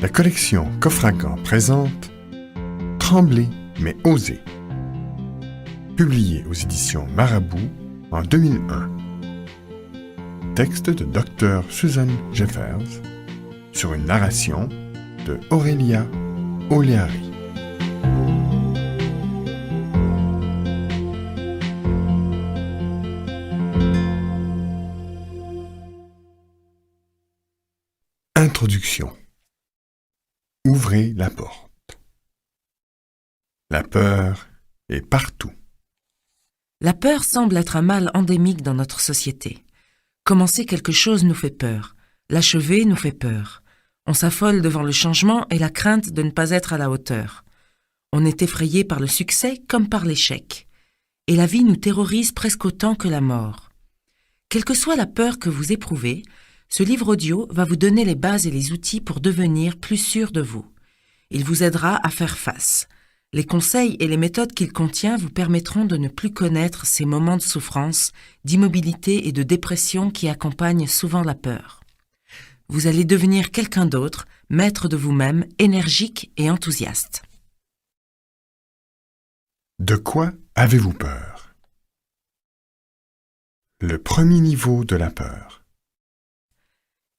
La collection Coffre-à-Gants présente Trembler mais oser, publié aux éditions Marabout en 2001. Texte de Dr Susan Jeffers sur une narration de Aurélia Oleari. Introduction. Ouvrez la porte. La peur est partout. La peur semble être un mal endémique dans notre société. Commencer quelque chose nous fait peur. L'achever nous fait peur. On s'affole devant le changement et la crainte de ne pas être à la hauteur. On est effrayé par le succès comme par l'échec. Et la vie nous terrorise presque autant que la mort. Quelle que soit la peur que vous éprouvez, ce livre audio va vous donner les bases et les outils pour devenir plus sûr de vous. Il vous aidera à faire face. Les conseils et les méthodes qu'il contient vous permettront de ne plus connaître ces moments de souffrance, d'immobilité et de dépression qui accompagnent souvent la peur. Vous allez devenir quelqu'un d'autre, maître de vous-même, énergique et enthousiaste. De quoi avez-vous peur? Le premier niveau de la peur.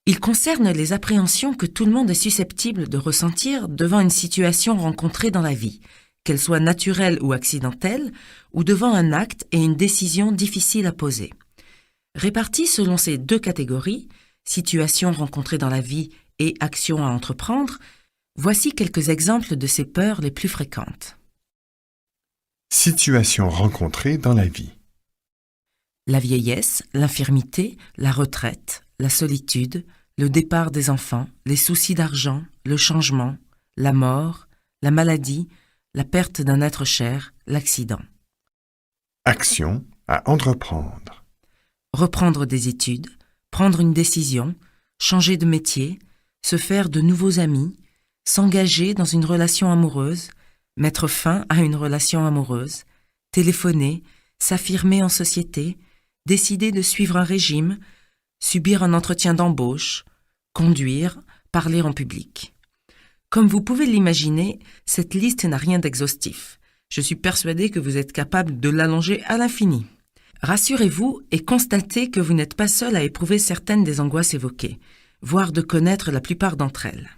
Il concerne les appréhensions que tout le monde est susceptible de ressentir devant une situation rencontrée dans la vie, qu'elle soit naturelle ou accidentelle, ou devant un acte et une décision difficile à poser. Réparties selon ces deux catégories, situation rencontrée dans la vie et action à entreprendre, voici quelques exemples de ces peurs les plus fréquentes. Situation rencontrée dans la vie. La vieillesse, l'infirmité, la retraite, la solitude, le départ des enfants, les soucis d'argent, le changement, la mort, la maladie, la perte d'un être cher, l'accident. Action à entreprendre. Reprendre des études, prendre une décision, changer de métier, se faire de nouveaux amis, s'engager dans une relation amoureuse, mettre fin à une relation amoureuse, téléphoner, s'affirmer en société, décider de suivre un régime, subir un entretien d'embauche, conduire, parler en public. Comme vous pouvez l'imaginer, cette liste n'a rien d'exhaustif. Je suis persuadée que vous êtes capable de l'allonger à l'infini. Rassurez-vous et constatez que vous n'êtes pas seul à éprouver certaines des angoisses évoquées, voire de connaître la plupart d'entre elles.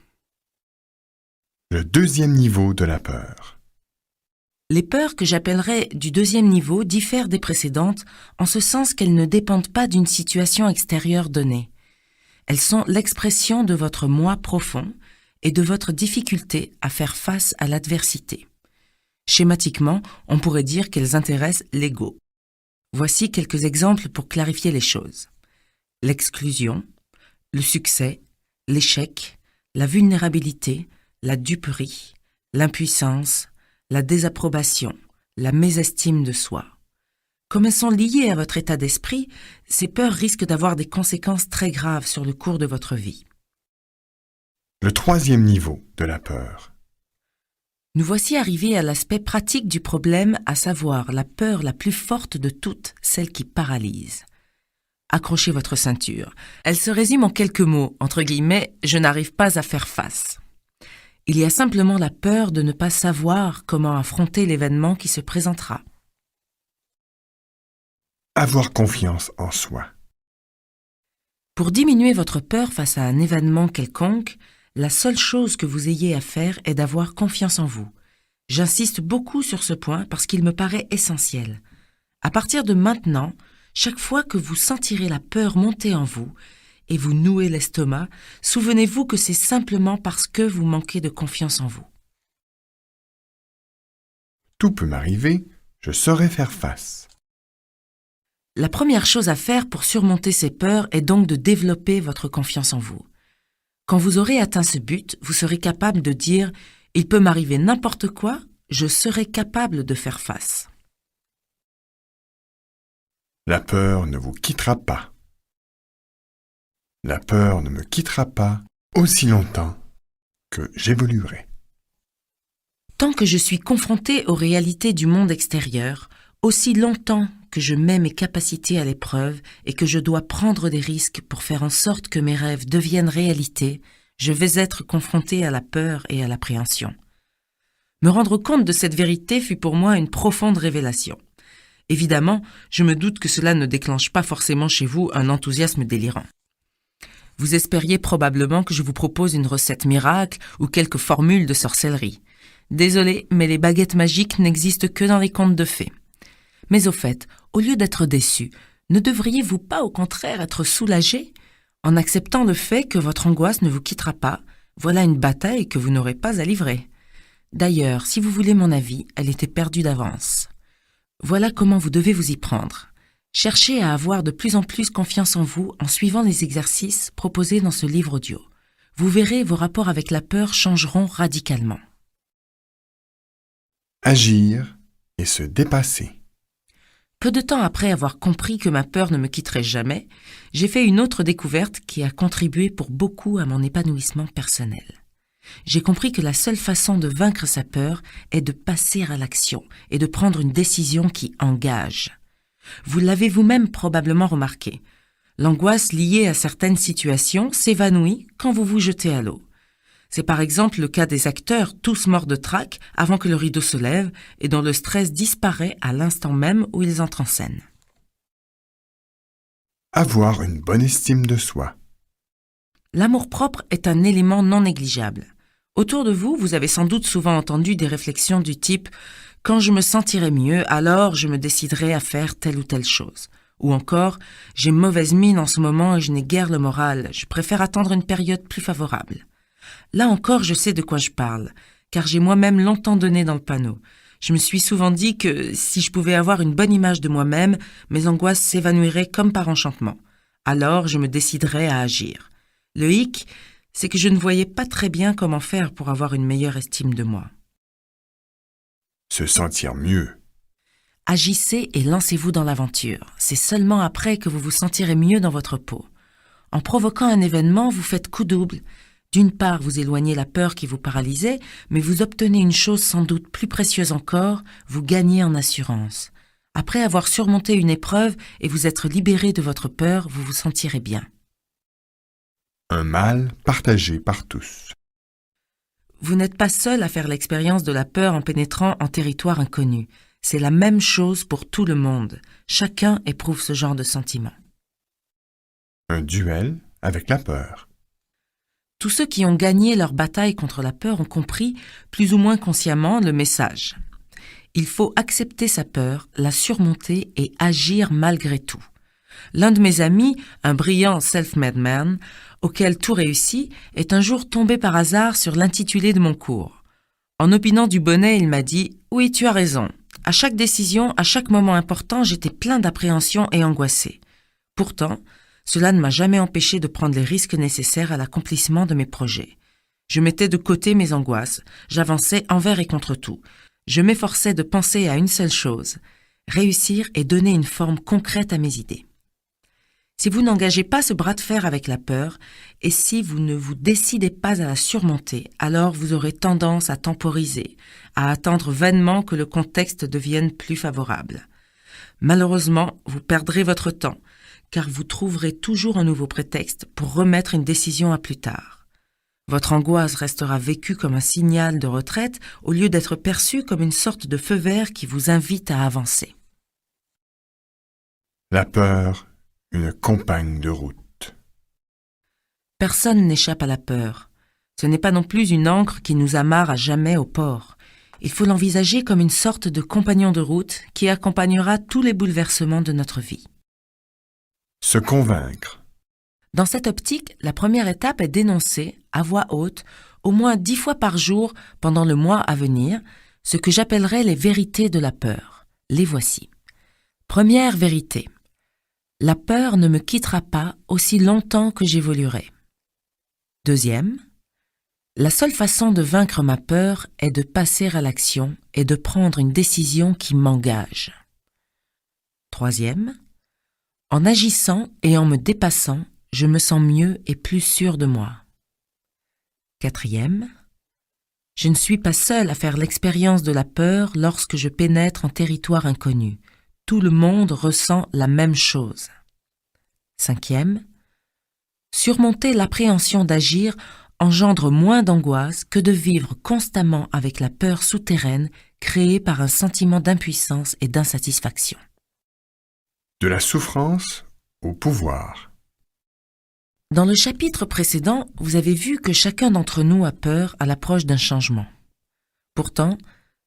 Le deuxième niveau de la peur. Les peurs que j'appellerais du deuxième niveau diffèrent des précédentes en ce sens qu'elles ne dépendent pas d'une situation extérieure donnée. Elles sont l'expression de votre moi profond et de votre difficulté à faire face à l'adversité. Schématiquement, on pourrait dire qu'elles intéressent l'ego. Voici quelques exemples pour clarifier les choses. L'exclusion, le succès, l'échec, la vulnérabilité, la duperie, l'impuissance, la désapprobation, la mésestime de soi. Comme elles sont liées à votre état d'esprit, ces peurs risquent d'avoir des conséquences très graves sur le cours de votre vie. Le troisième niveau de la peur. Nous voici arrivés à l'aspect pratique du problème, à savoir la peur la plus forte de toutes, celle qui paralyse. Accrochez votre ceinture. Elle se résume en quelques mots, entre guillemets, « je n'arrive pas à faire face ». Il y a simplement la peur de ne pas savoir comment affronter l'événement qui se présentera. Avoir confiance en soi. Pour diminuer votre peur face à un événement quelconque, la seule chose que vous ayez à faire est d'avoir confiance en vous. J'insiste beaucoup sur ce point parce qu'il me paraît essentiel. À partir de maintenant, chaque fois que vous sentirez la peur monter en vous et vous nouer l'estomac, souvenez-vous que c'est simplement parce que vous manquez de confiance en vous. Tout peut m'arriver, je saurai faire face. La première chose à faire pour surmonter ces peurs est donc de développer votre confiance en vous. Quand vous aurez atteint ce but, vous serez capable de dire « Il peut m'arriver n'importe quoi, je serai capable de faire face ». La peur ne vous quittera pas. La peur ne me quittera pas aussi longtemps que j'évoluerai. Tant que je suis confrontée aux réalités du monde extérieur, aussi longtemps que je mets mes capacités à l'épreuve et que je dois prendre des risques pour faire en sorte que mes rêves deviennent réalité, je vais être confronté à la peur et à l'appréhension. Me rendre compte de cette vérité fut pour moi une profonde révélation. Évidemment, je me doute que cela ne déclenche pas forcément chez vous un enthousiasme délirant. Vous espériez probablement que je vous propose une recette miracle ou quelques formules de sorcellerie. Désolé, mais les baguettes magiques n'existent que dans les contes de fées. Mais au fait, au lieu d'être déçu, ne devriez-vous pas au contraire être soulagé? En acceptant le fait que votre angoisse ne vous quittera pas, voilà une bataille que vous n'aurez pas à livrer. D'ailleurs, si vous voulez mon avis, elle était perdue d'avance. Voilà comment vous devez vous y prendre. Cherchez à avoir de plus en plus confiance en vous en suivant les exercices proposés dans ce livre audio. Vous verrez, vos rapports avec la peur changeront radicalement. Agir et se dépasser. Peu de temps après avoir compris que ma peur ne me quitterait jamais, j'ai fait une autre découverte qui a contribué pour beaucoup à mon épanouissement personnel. J'ai compris que la seule façon de vaincre sa peur est de passer à l'action et de prendre une décision qui engage. Vous l'avez vous-même probablement remarqué. L'angoisse liée à certaines situations s'évanouit quand vous vous jetez à l'eau. C'est par exemple le cas des acteurs tous morts de trac avant que le rideau se lève et dont le stress disparaît à l'instant même où ils entrent en scène. Avoir une bonne estime de soi. L'amour-propre est un élément non négligeable. Autour de vous, vous avez sans doute souvent entendu des réflexions du type « Quand je me sentirai mieux, alors je me déciderai à faire telle ou telle chose ». Ou encore « J'ai mauvaise mine en ce moment et je n'ai guère le moral, je préfère attendre une période plus favorable ». Là encore, je sais de quoi je parle, car j'ai moi-même longtemps donné dans le panneau. Je me suis souvent dit que si je pouvais avoir une bonne image de moi-même, mes angoisses s'évanouiraient comme par enchantement. Alors, je me déciderais à agir. Le hic, c'est que je ne voyais pas très bien comment faire pour avoir une meilleure estime de moi. Se sentir mieux. Agissez et lancez-vous dans l'aventure. C'est seulement après que vous vous sentirez mieux dans votre peau. En provoquant un événement, vous faites coup double. D'une part, vous éloignez la peur qui vous paralysait, mais vous obtenez une chose sans doute plus précieuse encore, vous gagnez en assurance. Après avoir surmonté une épreuve et vous être libéré de votre peur, vous vous sentirez bien. Un mal partagé par tous. Vous n'êtes pas seul à faire l'expérience de la peur en pénétrant en territoire inconnu. C'est la même chose pour tout le monde. Chacun éprouve ce genre de sentiment. Un duel avec la peur. Tous ceux qui ont gagné leur bataille contre la peur ont compris, plus ou moins consciemment, le message. Il faut accepter sa peur, la surmonter et agir malgré tout. L'un de mes amis, un brillant self-made man, auquel tout réussit, est un jour tombé par hasard sur l'intitulé de mon cours. En opinant du bonnet, il m'a dit « Oui, tu as raison. À chaque décision, à chaque moment important, j'étais plein d'appréhension et angoissé. Pourtant, cela ne m'a jamais empêché de prendre les risques nécessaires à l'accomplissement de mes projets. Je mettais de côté mes angoisses, j'avançais envers et contre tout. Je m'efforçais de penser à une seule chose, réussir et donner une forme concrète à mes idées. Si vous n'engagez pas ce bras de fer avec la peur, et si vous ne vous décidez pas à la surmonter, alors vous aurez tendance à temporiser, à attendre vainement que le contexte devienne plus favorable. Malheureusement, vous perdrez votre temps, car vous trouverez toujours un nouveau prétexte pour remettre une décision à plus tard. Votre angoisse restera vécue comme un signal de retraite au lieu d'être perçue comme une sorte de feu vert qui vous invite à avancer. La peur, une compagne de route. Personne n'échappe à la peur. Ce n'est pas non plus une ancre qui nous amarre à jamais au port. Il faut l'envisager comme une sorte de compagnon de route qui accompagnera tous les bouleversements de notre vie. Se convaincre. Dans cette optique, la première étape est d'énoncer, à voix haute, au moins 10 fois par jour pendant le mois à venir, ce que j'appellerais les vérités de la peur. Les voici. Première vérité. La peur ne me quittera pas aussi longtemps que j'évoluerai. Deuxième. La seule façon de vaincre ma peur est de passer à l'action et de prendre une décision qui m'engage. Troisième. En agissant et en me dépassant, je me sens mieux et plus sûr de moi. Quatrième, je ne suis pas seul à faire l'expérience de la peur lorsque je pénètre en territoire inconnu. Tout le monde ressent la même chose. Cinquième, surmonter l'appréhension d'agir engendre moins d'angoisse que de vivre constamment avec la peur souterraine créée par un sentiment d'impuissance et d'insatisfaction. De la souffrance au pouvoir. Dans le chapitre précédent, vous avez vu que chacun d'entre nous a peur à l'approche d'un changement. Pourtant,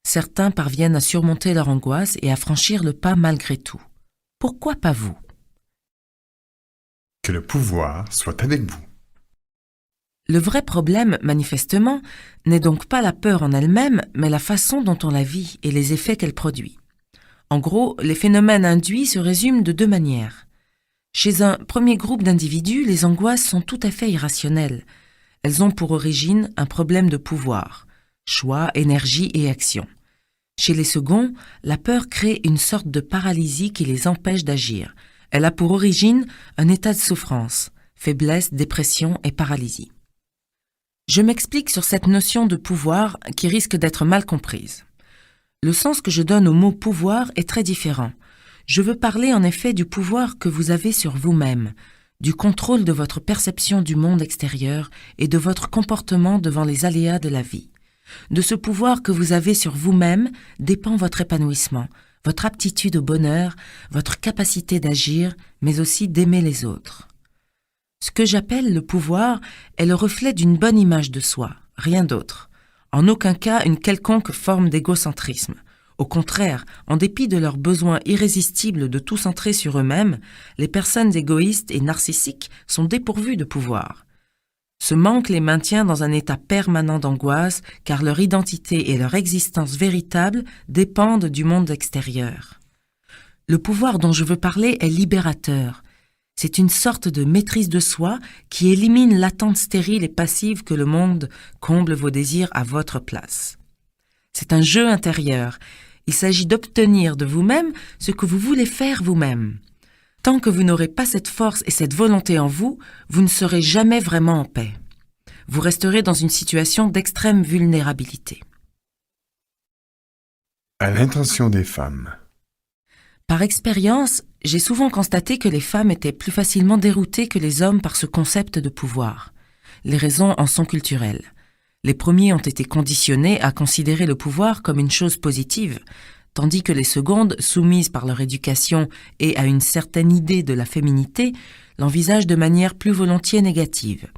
certains parviennent à surmonter leur angoisse et à franchir le pas malgré tout. Pourquoi pas vous? Que le pouvoir soit avec vous. Le vrai problème, manifestement, n'est donc pas la peur en elle-même, mais la façon dont on la vit et les effets qu'elle produit. En gros, les phénomènes induits se résument de deux manières. Chez un premier groupe d'individus, les angoisses sont tout à fait irrationnelles. Elles ont pour origine un problème de pouvoir, choix, énergie et action. Chez les seconds, la peur crée une sorte de paralysie qui les empêche d'agir. Elle a pour origine un état de souffrance, faiblesse, dépression et paralysie. Je m'explique sur cette notion de pouvoir qui risque d'être mal comprise. Le sens que je donne au mot pouvoir est très différent. Je veux parler en effet du pouvoir que vous avez sur vous-même, du contrôle de votre perception du monde extérieur et de votre comportement devant les aléas de la vie. De ce pouvoir que vous avez sur vous-même dépend votre épanouissement, votre aptitude au bonheur, votre capacité d'agir, mais aussi d'aimer les autres. Ce que j'appelle le pouvoir est le reflet d'une bonne image de soi, rien d'autre. En aucun cas une quelconque forme d'égocentrisme. Au contraire, en dépit de leur besoin irrésistible de tout centrer sur eux-mêmes, les personnes égoïstes et narcissiques sont dépourvues de pouvoir. Ce manque les maintient dans un état permanent d'angoisse car leur identité et leur existence véritable dépendent du monde extérieur. Le pouvoir dont je veux parler est libérateur. C'est une sorte de maîtrise de soi qui élimine l'attente stérile et passive que le monde comble vos désirs à votre place. C'est un jeu intérieur. Il s'agit d'obtenir de vous-même ce que vous voulez faire vous-même. Tant que vous n'aurez pas cette force et cette volonté en vous, vous ne serez jamais vraiment en paix. Vous resterez dans une situation d'extrême vulnérabilité. À l'intention des femmes. Par expérience, j'ai souvent constaté que les femmes étaient plus facilement déroutées que les hommes par ce concept de pouvoir. Les raisons en sont culturelles. Les premiers ont été conditionnés à considérer le pouvoir comme une chose positive, tandis que les secondes, soumises par leur éducation et à une certaine idée de la féminité, l'envisagent de manière plus volontiers négative.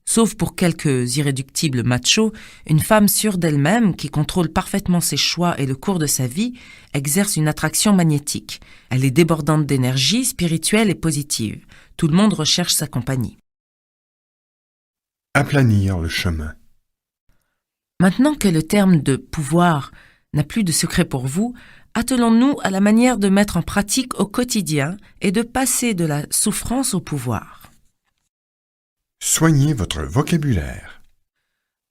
Sauf pour quelques irréductibles machos, une femme sûre d'elle-même, qui contrôle parfaitement ses choix et le cours de sa vie, exerce une attraction magnétique. Elle est débordante d'énergie, spirituelle et positive. Tout le monde recherche sa compagnie. Aplanir le chemin. Maintenant que le terme de pouvoir n'a plus de secret pour vous, attelons-nous à la manière de mettre en pratique au quotidien et de passer de la souffrance au pouvoir. Soignez votre vocabulaire.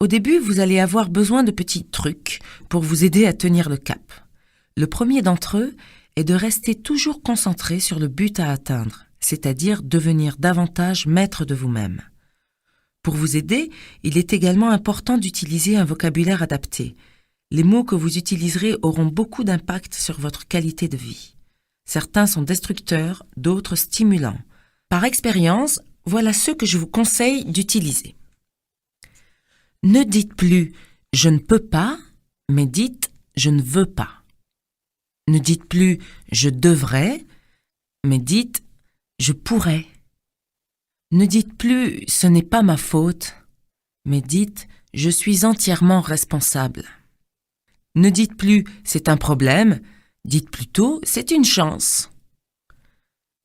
Au début, vous allez avoir besoin de petits trucs pour vous aider à tenir le cap. Le premier d'entre eux est de rester toujours concentré sur le but à atteindre, c'est-à-dire devenir davantage maître de vous-même. Pour vous aider, il est également important d'utiliser un vocabulaire adapté. Les mots que vous utiliserez auront beaucoup d'impact sur votre qualité de vie. Certains sont destructeurs, d'autres stimulants. Par expérience, voilà ceux que je vous conseille d'utiliser. Ne dites plus « je ne peux pas », mais dites « je ne veux pas ». Ne dites plus « je devrais », mais dites « je pourrais ». Ne dites plus « ce n'est pas ma faute », mais dites « je suis entièrement responsable ». Ne dites plus « c'est un problème », dites plutôt « c'est une chance ».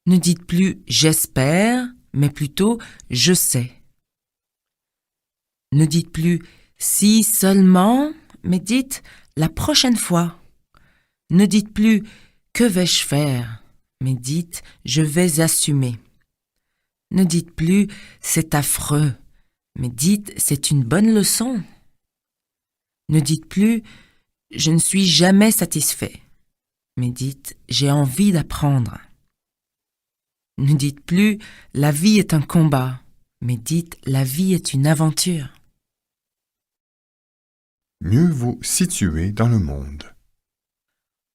Ne dites plus « j'espère », mais plutôt « je sais ». Ne dites plus « si seulement », mais dites « la prochaine fois ». Ne dites plus « que vais-je faire », mais dites « je vais assumer ». Ne dites plus « c'est affreux », mais dites « c'est une bonne leçon ». Ne dites plus « je ne suis jamais satisfait », mais dites « j'ai envie d'apprendre ». Ne dites plus « la vie est un combat », mais dites « la vie est une aventure ». Mieux vous situer dans le monde.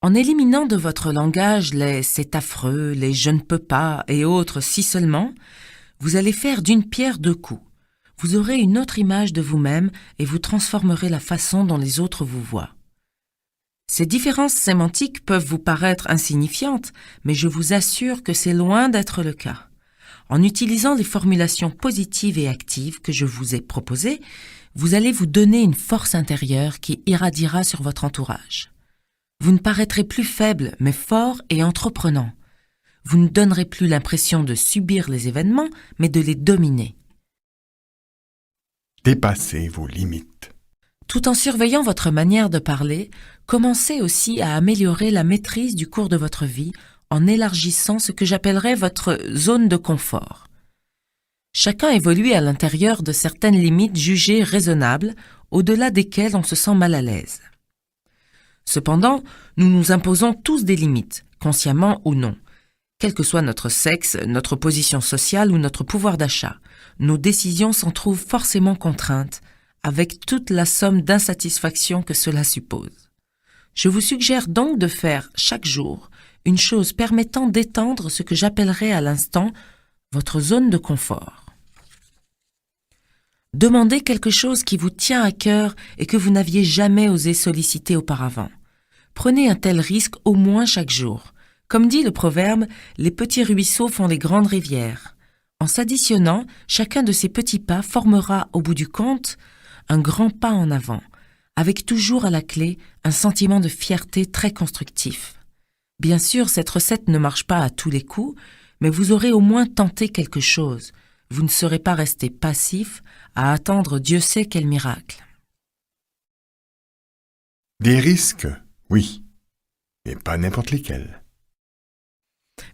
En éliminant de votre langage les « c'est affreux », les « je ne peux pas » et autres « si seulement », vous allez faire d'une pierre deux coups. vous aurez une autre image de vous-même et vous transformerez la façon dont les autres vous voient. Ces différences sémantiques peuvent vous paraître insignifiantes, mais je vous assure que c'est loin d'être le cas. En utilisant les formulations positives et actives que je vous ai proposées, vous allez vous donner une force intérieure qui irradiera sur votre entourage. Vous ne paraîtrez plus faible, mais fort et entreprenant. Vous ne donnerez plus l'impression de subir les événements, mais de les dominer. Dépassez vos limites. Tout en surveillant votre manière de parler, commencez aussi à améliorer la maîtrise du cours de votre vie en élargissant ce que j'appellerais votre zone de confort. Chacun évolue à l'intérieur de certaines limites jugées raisonnables, au-delà desquelles on se sent mal à l'aise. Cependant, nous nous imposons tous des limites, consciemment ou non. Quel que soit notre sexe, notre position sociale ou notre pouvoir d'achat, nos décisions s'en trouvent forcément contraintes, avec toute la somme d'insatisfaction que cela suppose. Je vous suggère donc de faire chaque jour une chose permettant d'étendre ce que j'appellerais à l'instant votre zone de confort. Demandez quelque chose qui vous tient à cœur et que vous n'aviez jamais osé solliciter auparavant. Prenez un tel risque au moins chaque jour. Comme dit le proverbe, les petits ruisseaux font les grandes rivières. En s'additionnant, chacun de ces petits pas formera, au bout du compte, un grand pas en avant, avec toujours à la clé un sentiment de fierté très constructif. Bien sûr, cette recette ne marche pas à tous les coups, mais vous aurez au moins tenté quelque chose. Vous ne serez pas resté passif à attendre Dieu sait quel miracle. Des risques, oui, mais pas n'importe lesquels.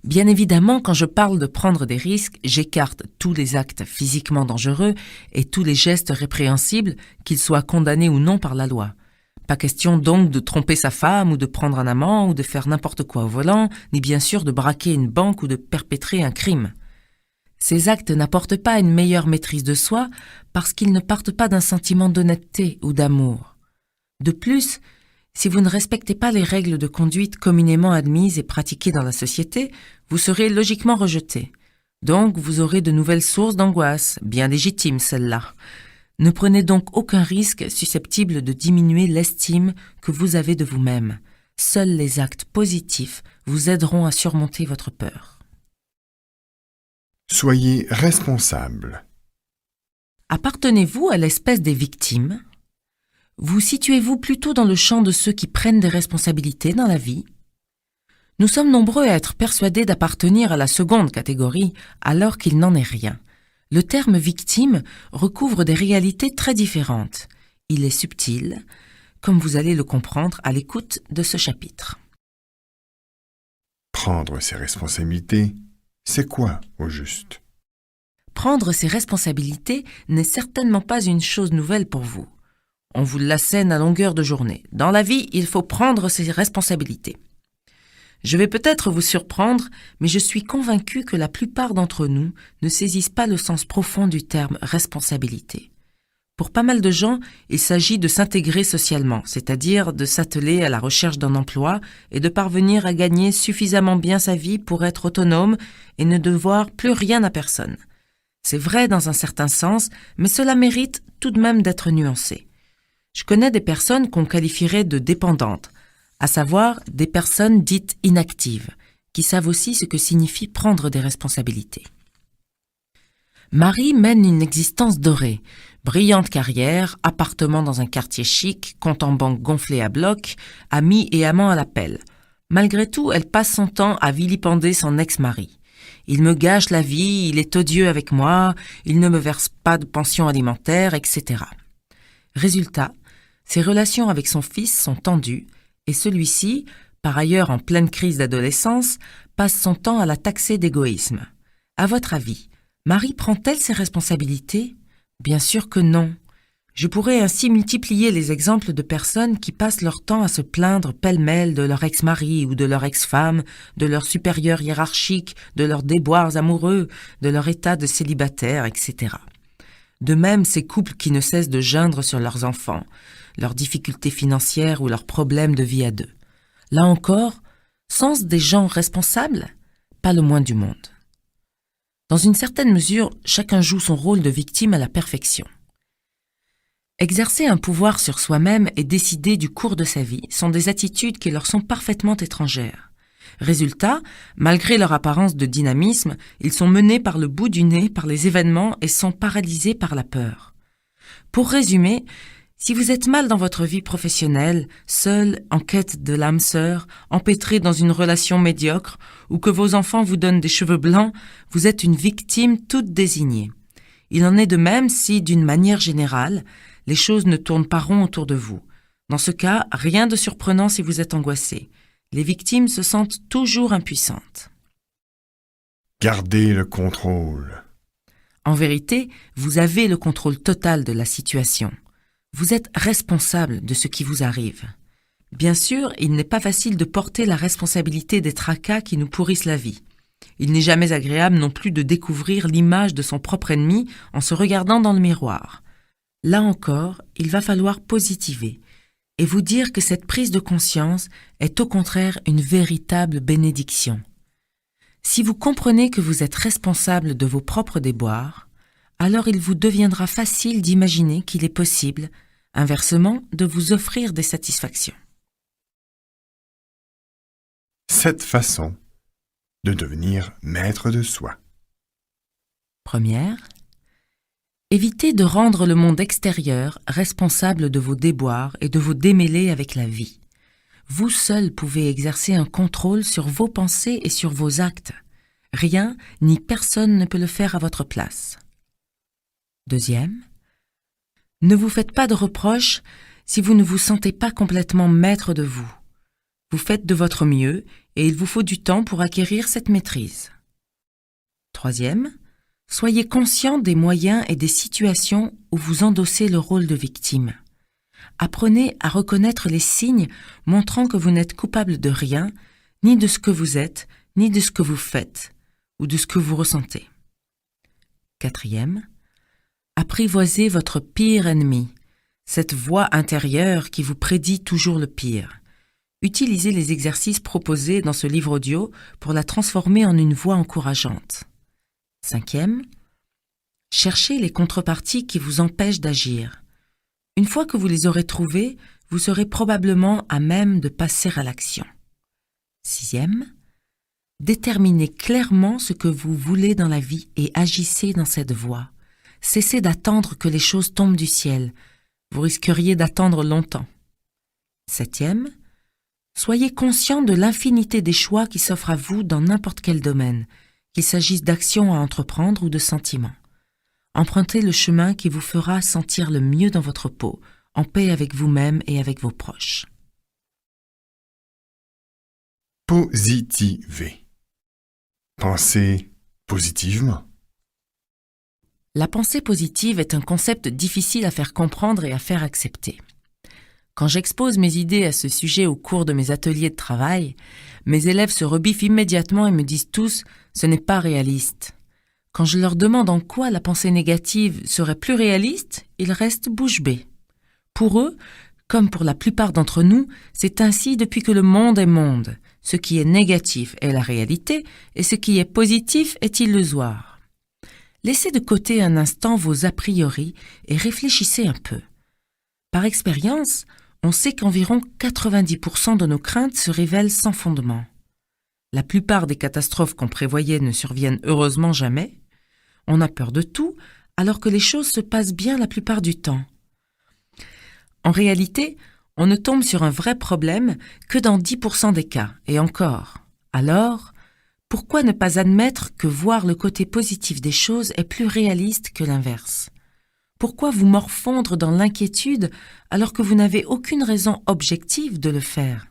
Bien évidemment, quand je parle de prendre des risques, j'écarte tous les actes physiquement dangereux et tous les gestes répréhensibles, qu'ils soient condamnés ou non par la loi. Pas question donc de tromper sa femme ou de prendre un amant ou de faire n'importe quoi au volant, ni bien sûr de braquer une banque ou de perpétrer un crime. Ces actes n'apportent pas une meilleure maîtrise de soi parce qu'ils ne partent pas d'un sentiment d'honnêteté ou d'amour. De plus, si vous ne respectez pas les règles de conduite communément admises et pratiquées dans la société, vous serez logiquement rejeté. Donc, vous aurez de nouvelles sources d'angoisse, bien légitimes celles-là. Ne prenez donc aucun risque susceptible de diminuer l'estime que vous avez de vous-même. Seuls les actes positifs vous aideront à surmonter votre peur. Soyez responsable. Appartenez-vous à l'espèce des victimes ? Vous situez-vous plutôt dans le champ de ceux qui prennent des responsabilités dans la vie ? Nous sommes nombreux à être persuadés d'appartenir à la seconde catégorie, alors qu'il n'en est rien. Le terme « victime » recouvre des réalités très différentes. Il est subtil, comme vous allez le comprendre à l'écoute de ce chapitre. Prendre ses responsabilités, c'est quoi au juste ? Prendre ses responsabilités n'est certainement pas une chose nouvelle pour vous. On vous l'assène à longueur de journée. Dans la vie, il faut prendre ses responsabilités. Je vais peut-être vous surprendre, mais je suis convaincu que la plupart d'entre nous ne saisissent pas le sens profond du terme « responsabilité ». Pour pas mal de gens, il s'agit de s'intégrer socialement, c'est-à-dire de s'atteler à la recherche d'un emploi et de parvenir à gagner suffisamment bien sa vie pour être autonome et ne devoir plus rien à personne. C'est vrai dans un certain sens, mais cela mérite tout de même d'être nuancé. Je connais des personnes qu'on qualifierait de dépendantes, à savoir des personnes dites inactives, qui savent aussi ce que signifie prendre des responsabilités. Marie mène une existence dorée, brillante carrière, appartement dans un quartier chic, compte en banque gonflé à bloc, amis et amants à l'appel. Malgré tout, elle passe son temps à vilipender son ex-mari. Il me gâche la vie, il est odieux avec moi, il ne me verse pas de pension alimentaire, etc. Résultat, ses relations avec son fils sont tendues et celui-ci, par ailleurs en pleine crise d'adolescence, passe son temps à la taxer d'égoïsme. À votre avis, Marie prend-elle ses responsabilités ? Bien sûr que non. Je pourrais ainsi multiplier les exemples de personnes qui passent leur temps à se plaindre pêle-mêle de leur ex-mari ou de leur ex-femme, de leur supérieur hiérarchique, de leurs déboires amoureux, de leur état de célibataire, etc. De même, ces couples qui ne cessent de geindre sur leurs enfants, leurs difficultés financières ou leurs problèmes de vie à deux. Là encore, sont-ce des gens responsables ? Pas le moins du monde. Dans une certaine mesure, chacun joue son rôle de victime à la perfection. Exercer un pouvoir sur soi-même et décider du cours de sa vie sont des attitudes qui leur sont parfaitement étrangères. Résultat, malgré leur apparence de dynamisme, ils sont menés par le bout du nez par les événements et sont paralysés par la peur. Pour résumer, si vous êtes mal dans votre vie professionnelle, seul, en quête de l'âme sœur, empêtré dans une relation médiocre, ou que vos enfants vous donnent des cheveux blancs, vous êtes une victime toute désignée. Il en est de même si, d'une manière générale, les choses ne tournent pas rond autour de vous. Dans ce cas, rien de surprenant si vous êtes angoissé. Les victimes se sentent toujours impuissantes. Gardez le contrôle. En vérité, vous avez le contrôle total de la situation. Vous êtes responsable de ce qui vous arrive. Bien sûr, il n'est pas facile de porter la responsabilité des tracas qui nous pourrissent la vie. Il n'est jamais agréable non plus de découvrir l'image de son propre ennemi en se regardant dans le miroir. Là encore, il va falloir positiver et vous dire que cette prise de conscience est au contraire une véritable bénédiction. Si vous comprenez que vous êtes responsable de vos propres déboires, alors il vous deviendra facile d'imaginer qu'il est possible, inversement, de vous offrir des satisfactions. 7 façons de devenir maître de soi. Première, évitez de rendre le monde extérieur responsable de vos déboires et de vous démêler avec la vie. Vous seul pouvez exercer un contrôle sur vos pensées et sur vos actes. Rien ni personne ne peut le faire à votre place. Deuxième, ne vous faites pas de reproches si vous ne vous sentez pas complètement maître de vous. Vous faites de votre mieux et il vous faut du temps pour acquérir cette maîtrise. Troisième, soyez conscient des moyens et des situations où vous endossez le rôle de victime. Apprenez à reconnaître les signes montrant que vous n'êtes coupable de rien, ni de ce que vous êtes, ni de ce que vous faites, ou de ce que vous ressentez. Quatrième, apprivoisez votre pire ennemi, cette voix intérieure qui vous prédit toujours le pire. Utilisez les exercices proposés dans ce livre audio pour la transformer en une voix encourageante. Cinquième, cherchez les contreparties qui vous empêchent d'agir. Une fois que vous les aurez trouvées, vous serez probablement à même de passer à l'action. Sixième, déterminez clairement ce que vous voulez dans la vie et agissez dans cette voie. Cessez d'attendre que les choses tombent du ciel. Vous risqueriez d'attendre longtemps. Septième, soyez conscient de l'infinité des choix qui s'offrent à vous dans n'importe quel domaine, qu'il s'agisse d'actions à entreprendre ou de sentiments. Empruntez le chemin qui vous fera sentir le mieux dans votre peau, en paix avec vous-même et avec vos proches. Positiver. Pensez positivement. La pensée positive est un concept difficile à faire comprendre et à faire accepter. Quand j'expose mes idées à ce sujet au cours de mes ateliers de travail, mes élèves se rebiffent immédiatement et me disent tous « ce n'est pas réaliste ». Quand je leur demande en quoi la pensée négative serait plus réaliste, ils restent bouche bée. Pour eux, comme pour la plupart d'entre nous, c'est ainsi depuis que le monde est monde. Ce qui est négatif est la réalité et ce qui est positif est illusoire. Laissez de côté un instant vos a priori et réfléchissez un peu. Par expérience, on sait qu'environ 90% de nos craintes se révèlent sans fondement. La plupart des catastrophes qu'on prévoyait ne surviennent heureusement jamais. On a peur de tout, alors que les choses se passent bien la plupart du temps. En réalité, on ne tombe sur un vrai problème que dans 10% des cas, et encore. Alors, pourquoi ne pas admettre que voir le côté positif des choses est plus réaliste que l'inverse ? Pourquoi vous morfondre dans l'inquiétude alors que vous n'avez aucune raison objective de le faire ?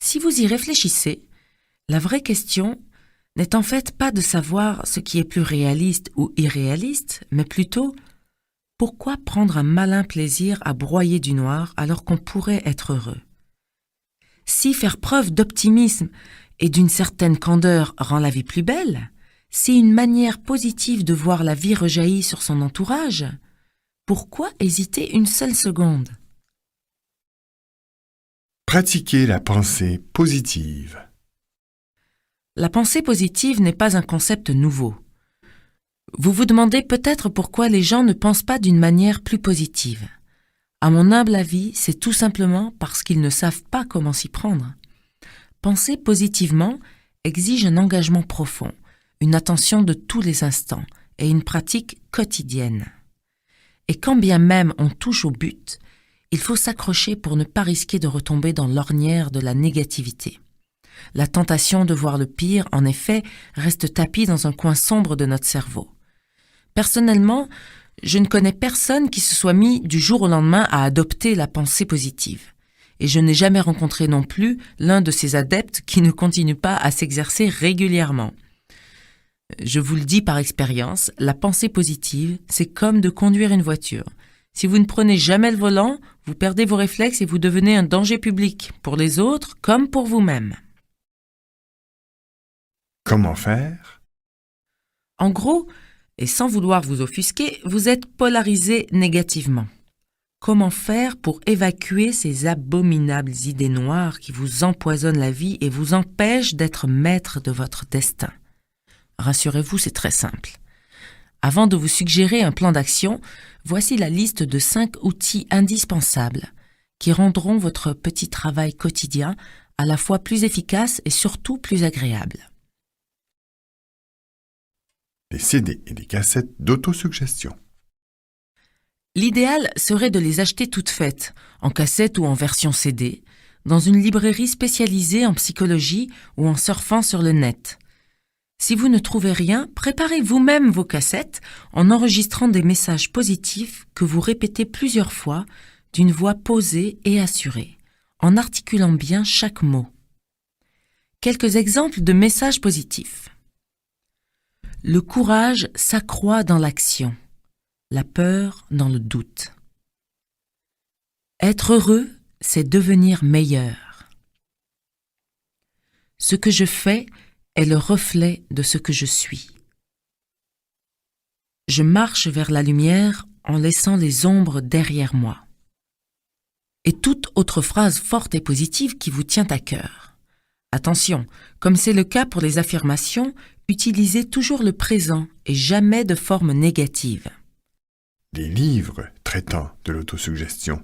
Si vous y réfléchissez, la vraie question n'est en fait pas de savoir ce qui est plus réaliste ou irréaliste, mais plutôt pourquoi prendre un malin plaisir à broyer du noir alors qu'on pourrait être heureux ? Si faire preuve d'optimisme et d'une certaine candeur rend la vie plus belle, si une manière positive de voir la vie rejaillit sur son entourage, pourquoi hésiter une seule seconde ? Pratiquez la pensée positive. La pensée positive n'est pas un concept nouveau. Vous vous demandez peut-être pourquoi les gens ne pensent pas d'une manière plus positive. À mon humble avis, c'est tout simplement parce qu'ils ne savent pas comment s'y prendre. Penser positivement exige un engagement profond, une attention de tous les instants et une pratique quotidienne. Et quand bien même on touche au but, il faut s'accrocher pour ne pas risquer de retomber dans l'ornière de la négativité. La tentation de voir le pire, en effet, reste tapie dans un coin sombre de notre cerveau. Personnellement, je ne connais personne qui se soit mis du jour au lendemain à adopter la pensée positive. Et je n'ai jamais rencontré non plus l'un de ces adeptes qui ne continue pas à s'exercer régulièrement. Je vous le dis par expérience, la pensée positive, c'est comme de conduire une voiture. Si vous ne prenez jamais le volant, vous perdez vos réflexes et vous devenez un danger public, pour les autres comme pour vous-même. Comment faire? En gros, et sans vouloir vous offusquer, vous êtes polarisé négativement. Comment faire pour évacuer ces abominables idées noires qui vous empoisonnent la vie et vous empêchent d'être maître de votre destin? Rassurez-vous, c'est très simple. Avant de vous suggérer un plan d'action, voici la liste de 5 outils indispensables qui rendront votre petit travail quotidien à la fois plus efficace et surtout plus agréable. Les CD et les cassettes d'autosuggestion. L'idéal serait de les acheter toutes faites, en cassette ou en version CD, dans une librairie spécialisée en psychologie ou en surfant sur le net. Si vous ne trouvez rien, préparez vous-même vos cassettes en enregistrant des messages positifs que vous répétez plusieurs fois d'une voix posée et assurée, en articulant bien chaque mot. Quelques exemples de messages positifs. Le courage s'accroît dans l'action, la peur dans le doute. Être heureux, c'est devenir meilleur. Ce que je fais est le reflet de ce que je suis. Je marche vers la lumière en laissant les ombres derrière moi. Et toute autre phrase forte et positive qui vous tient à cœur. Attention, comme c'est le cas pour les affirmations, utilisez toujours le présent et jamais de forme négative. Les livres traitant de l'autosuggestion.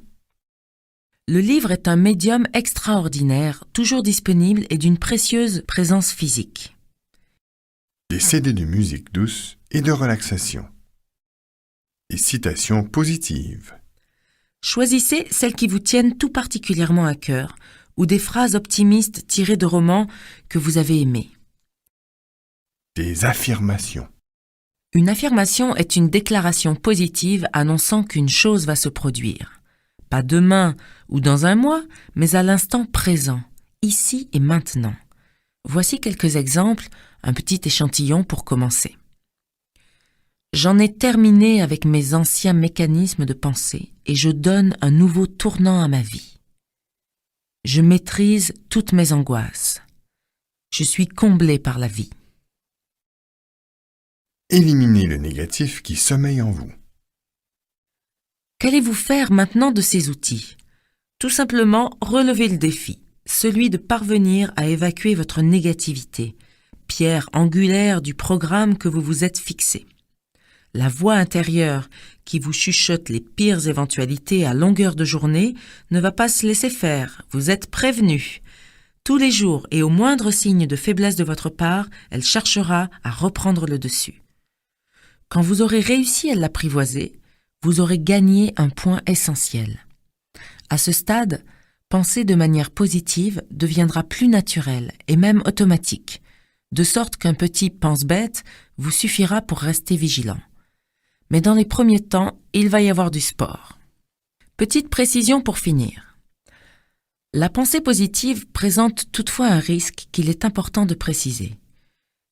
Le livre est un médium extraordinaire, toujours disponible et d'une précieuse présence physique. Des CD de musique douce et de relaxation. Des citations positives. Choisissez celles qui vous tiennent tout particulièrement à cœur ou des phrases optimistes tirées de romans que vous avez aimés. Des affirmations. Une affirmation est une déclaration positive annonçant qu'une chose va se produire. Pas demain ou dans un mois, mais à l'instant présent, ici et maintenant. Voici quelques exemples, un petit échantillon pour commencer. J'en ai terminé avec mes anciens mécanismes de pensée et je donne un nouveau tournant à ma vie. Je maîtrise toutes mes angoisses. Je suis comblé par la vie. Éliminez le négatif qui sommeille en vous. Qu'allez-vous faire maintenant de ces outils? Tout simplement relever le défi, celui de parvenir à évacuer votre négativité, pierre angulaire du programme que vous vous êtes fixé. La voix intérieure qui vous chuchote les pires éventualités à longueur de journée ne va pas se laisser faire, vous êtes prévenu. Tous les jours et au moindre signe de faiblesse de votre part, elle cherchera à reprendre le dessus. Quand vous aurez réussi à l'apprivoiser, vous aurez gagné un point essentiel. À ce stade, penser de manière positive deviendra plus naturel et même automatique, de sorte qu'un petit pense-bête vous suffira pour rester vigilant. Mais dans les premiers temps, il va y avoir du sport. Petite précision pour finir. La pensée positive présente toutefois un risque qu'il est important de préciser.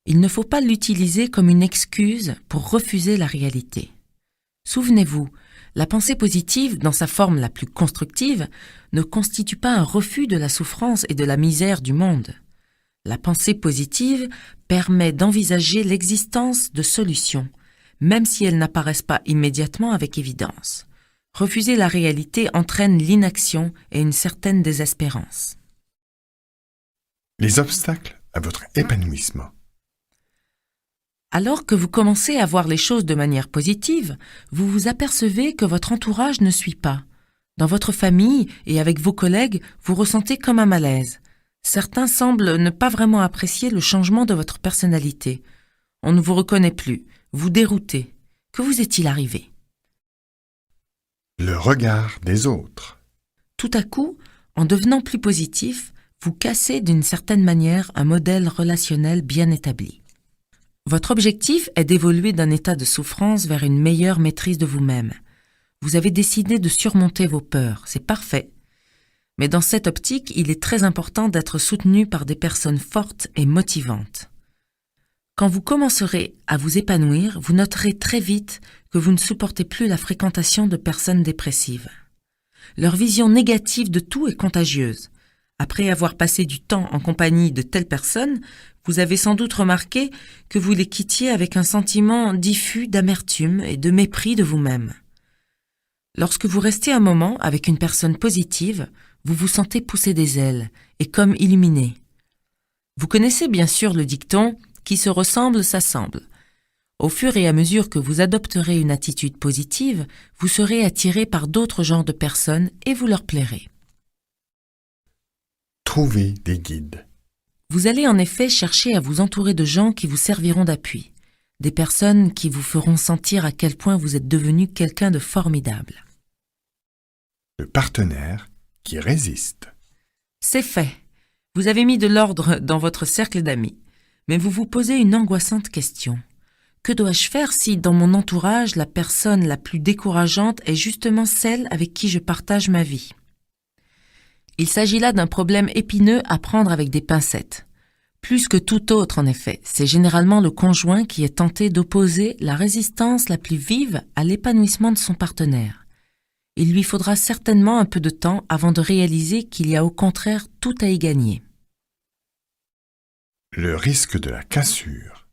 Il ne faut pas l'utiliser comme une excuse pour refuser la réalité. Souvenez-vous, la pensée positive, dans sa forme la plus constructive, ne constitue pas un refus de la souffrance et de la misère du monde. La pensée positive permet d'envisager l'existence de solutions, même si elles n'apparaissent pas immédiatement avec évidence. Refuser la réalité entraîne l'inaction et une certaine désespérance. Les obstacles à votre épanouissement. Alors que vous commencez à voir les choses de manière positive, vous vous apercevez que votre entourage ne suit pas. Dans votre famille et avec vos collègues, vous ressentez comme un malaise. Certains semblent ne pas vraiment apprécier le changement de votre personnalité. On ne vous reconnaît plus, vous déroutez. Que vous est-il arrivé? Le regard des autres. Tout à coup, en devenant plus positif, vous cassez d'une certaine manière un modèle relationnel bien établi. Votre objectif est d'évoluer d'un état de souffrance vers une meilleure maîtrise de vous-même. Vous avez décidé de surmonter vos peurs, c'est parfait. Mais dans cette optique, il est très important d'être soutenu par des personnes fortes et motivantes. Quand vous commencerez à vous épanouir, vous noterez très vite que vous ne supportez plus la fréquentation de personnes dépressives. Leur vision négative de tout est contagieuse. Après avoir passé du temps en compagnie de telles personnes, vous avez sans doute remarqué que vous les quittiez avec un sentiment diffus d'amertume et de mépris de vous-même. Lorsque vous restez un moment avec une personne positive, vous vous sentez pousser des ailes et comme illuminé. Vous connaissez bien sûr le dicton « qui se ressemble s'assemble ». Au fur et à mesure que vous adopterez une attitude positive, vous serez attiré par d'autres genres de personnes et vous leur plairez. Trouvez des guides. Vous allez en effet chercher à vous entourer de gens qui vous serviront d'appui, des personnes qui vous feront sentir à quel point vous êtes devenu quelqu'un de formidable. Le partenaire qui résiste. C'est fait. Vous avez mis de l'ordre dans votre cercle d'amis, mais vous vous posez une angoissante question. Que dois-je faire si, dans mon entourage, la personne la plus décourageante est justement celle avec qui je partage ma vie? Il s'agit là d'un problème épineux à prendre avec des pincettes. Plus que tout autre, en effet, c'est généralement le conjoint qui est tenté d'opposer la résistance la plus vive à l'épanouissement de son partenaire. Il lui faudra certainement un peu de temps avant de réaliser qu'il y a au contraire tout à y gagner. Le risque de la cassure.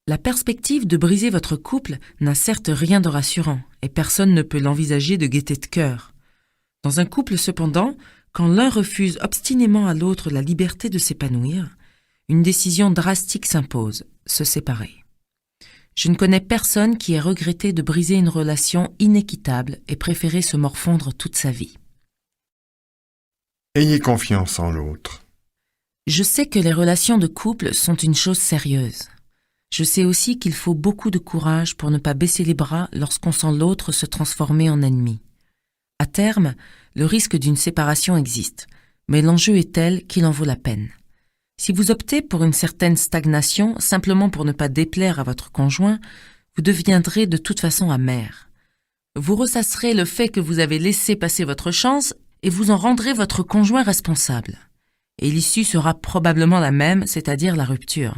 La perspective de briser votre couple n'a certes rien de rassurant, et personne ne peut l'envisager de gaieté de cœur. Dans un couple cependant, quand l'un refuse obstinément à l'autre la liberté de s'épanouir, une décision drastique s'impose, se séparer. Je ne connais personne qui ait regretté de briser une relation inéquitable et préféré se morfondre toute sa vie. Ayez confiance en l'autre. Je sais que les relations de couple sont une chose sérieuse. Je sais aussi qu'il faut beaucoup de courage pour ne pas baisser les bras lorsqu'on sent l'autre se transformer en ennemi. À terme, le risque d'une séparation existe, mais l'enjeu est tel qu'il en vaut la peine. Si vous optez pour une certaine stagnation simplement pour ne pas déplaire à votre conjoint, vous deviendrez de toute façon amer. Vous ressasserez le fait que vous avez laissé passer votre chance et vous en rendrez votre conjoint responsable. Et l'issue sera probablement la même, c'est-à-dire la rupture.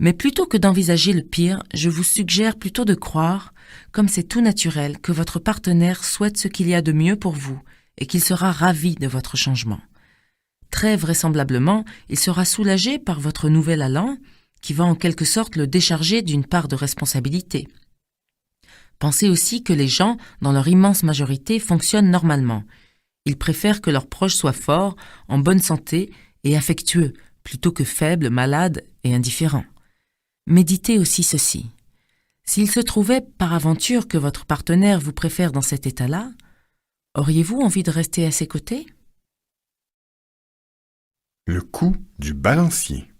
Mais plutôt que d'envisager le pire, je vous suggère plutôt de croire, comme c'est tout naturel, que votre partenaire souhaite ce qu'il y a de mieux pour vous et qu'il sera ravi de votre changement. Très vraisemblablement, il sera soulagé par votre nouvel allant, qui va en quelque sorte le décharger d'une part de responsabilité. Pensez aussi que les gens, dans leur immense majorité, fonctionnent normalement. Ils préfèrent que leurs proches soient forts, en bonne santé et affectueux, plutôt que faibles, malades et indifférents. Méditez aussi ceci. S'il se trouvait par aventure que votre partenaire vous préfère dans cet état-là, auriez-vous envie de rester à ses côtés? Le coup du balancier.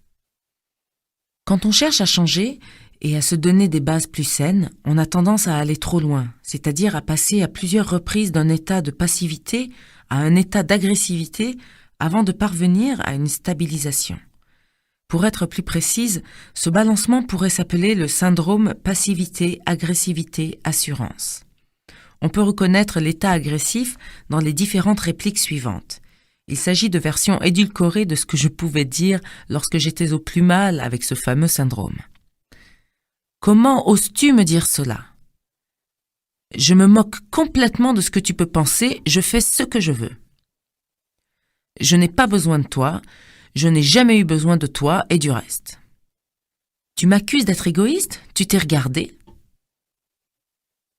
Quand on cherche à changer et à se donner des bases plus saines, on a tendance à aller trop loin, c'est-à-dire à passer à plusieurs reprises d'un état de passivité à un état d'agressivité avant de parvenir à une stabilisation. Pour être plus précise, ce balancement pourrait s'appeler le syndrome passivité-agressivité-assurance. On peut reconnaître l'état agressif dans les différentes répliques suivantes. Il s'agit de versions édulcorées de ce que je pouvais dire lorsque j'étais au plus mal avec ce fameux syndrome. Comment oses-tu me dire cela? Je me moque complètement de ce que tu peux penser, je fais ce que je veux. Je n'ai pas besoin de toi, je n'ai jamais eu besoin de toi et du reste. Tu m'accuses d'être égoïste? Tu t'es regardé?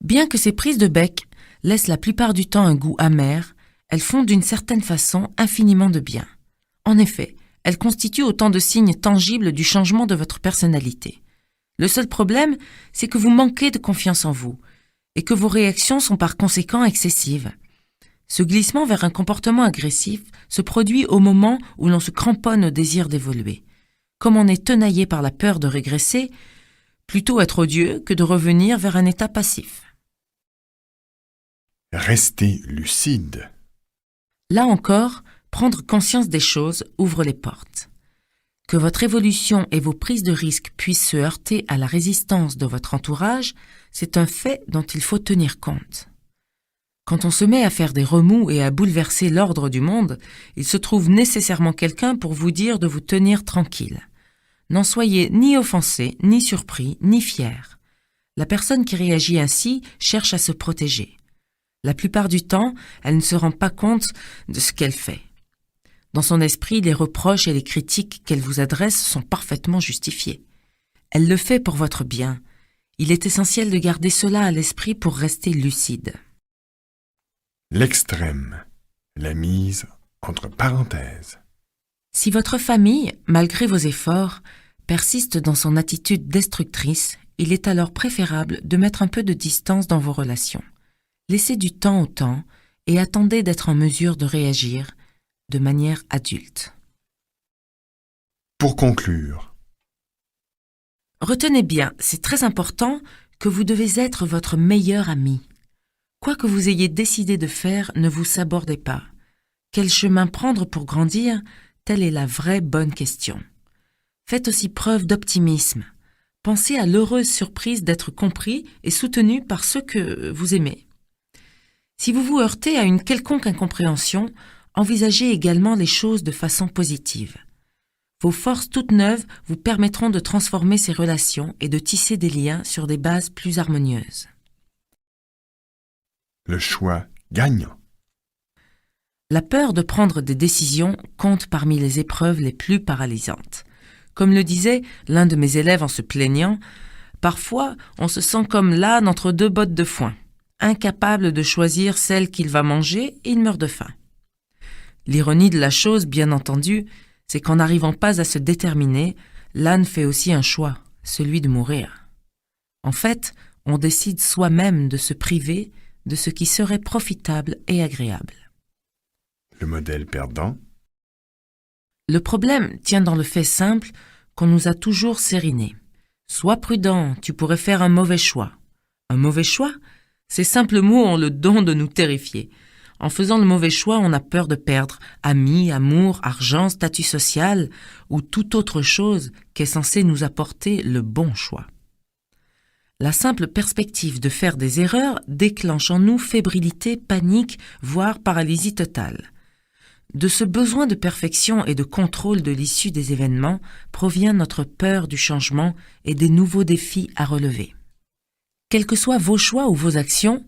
Bien que ces prises de bec laissent la plupart du temps un goût amer, elles font d'une certaine façon infiniment de bien. En effet, elles constituent autant de signes tangibles du changement de votre personnalité. Le seul problème, c'est que vous manquez de confiance en vous et que vos réactions sont par conséquent excessives. Ce glissement vers un comportement agressif se produit au moment où l'on se cramponne au désir d'évoluer. Comme on est tenaillé par la peur de régresser, plutôt être odieux que de revenir vers un état passif. Restez lucide. Là encore, prendre conscience des choses ouvre les portes. Que votre évolution et vos prises de risques puissent se heurter à la résistance de votre entourage, c'est un fait dont il faut tenir compte. Quand on se met à faire des remous et à bouleverser l'ordre du monde, il se trouve nécessairement quelqu'un pour vous dire de vous tenir tranquille. N'en soyez ni offensé, ni surpris, ni fier. La personne qui réagit ainsi cherche à se protéger. La plupart du temps, elle ne se rend pas compte de ce qu'elle fait. Dans son esprit, les reproches et les critiques qu'elle vous adresse sont parfaitement justifiés. Elle le fait pour votre bien. Il est essentiel de garder cela à l'esprit pour rester lucide. L'extrême, la mise entre parenthèses. Si votre famille, malgré vos efforts, persiste dans son attitude destructrice, il est alors préférable de mettre un peu de distance dans vos relations. Laissez du temps au temps et attendez d'être en mesure de réagir de manière adulte. Pour conclure, Retenez bien, c'est très important que vous devez être votre meilleur ami. Quoi que vous ayez décidé de faire, ne vous sabordez pas. Quel chemin prendre pour grandir? Telle est la vraie bonne question. Faites aussi preuve d'optimisme. Pensez à l'heureuse surprise d'être compris et soutenu par ceux que vous aimez. Si vous vous heurtez à une quelconque incompréhension, envisagez également les choses de façon positive. Vos forces toutes neuves vous permettront de transformer ces relations et de tisser des liens sur des bases plus harmonieuses. le choix gagnant. La peur de prendre des décisions compte parmi les épreuves les plus paralysantes. Comme le disait l'un de mes élèves en se plaignant, parfois on se sent comme l'âne entre deux bottes de foin, incapable de choisir celle qu'il va manger et il meurt de faim. L'ironie de la chose, bien entendu, c'est qu'en n'arrivant pas à se déterminer, l'âne fait aussi un choix, celui de mourir. En fait, on décide soi-même de se priver de ce qui serait profitable et agréable. Le modèle perdant. Le problème tient dans le fait simple qu'on nous a toujours sérinés. Sois prudent, tu pourrais faire un mauvais choix. Un mauvais choix? Ces simples mots ont le don de nous terrifier. En faisant le mauvais choix, on a peur de perdre amis, amour, argent, statut social ou toute autre chose qui est censée nous apporter le bon choix. La simple perspective de faire des erreurs déclenche en nous fébrilité, panique, voire paralysie totale. De ce besoin de perfection et de contrôle de l'issue des événements provient notre peur du changement et des nouveaux défis à relever. Quels que soient vos choix ou vos actions,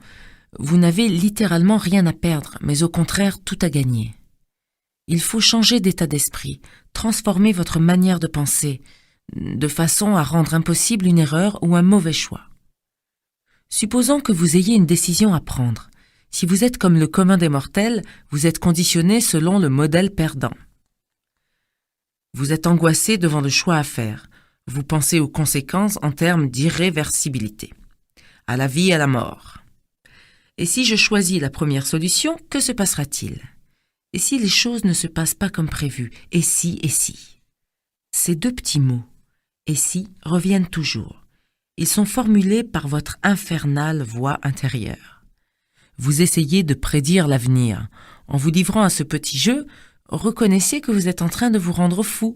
vous n'avez littéralement rien à perdre, mais au contraire tout à gagner. Il faut changer d'état d'esprit, transformer votre manière de penser, de façon à rendre impossible une erreur ou un mauvais choix. Supposons que vous ayez une décision à prendre. Si vous êtes comme le commun des mortels, vous êtes conditionné selon le modèle perdant. Vous êtes angoissé devant le choix à faire. Vous pensez aux conséquences en termes d'irréversibilité, à la vie et à la mort. Et si je choisis la première solution, que se passera-t-il? Et si les choses ne se passent pas comme prévu? Et si? Ces deux petits mots, et si, reviennent toujours. Ils sont formulés par votre infernale voix intérieure. Vous essayez de prédire l'avenir. En vous livrant à ce petit jeu, reconnaissez que vous êtes en train de vous rendre fou.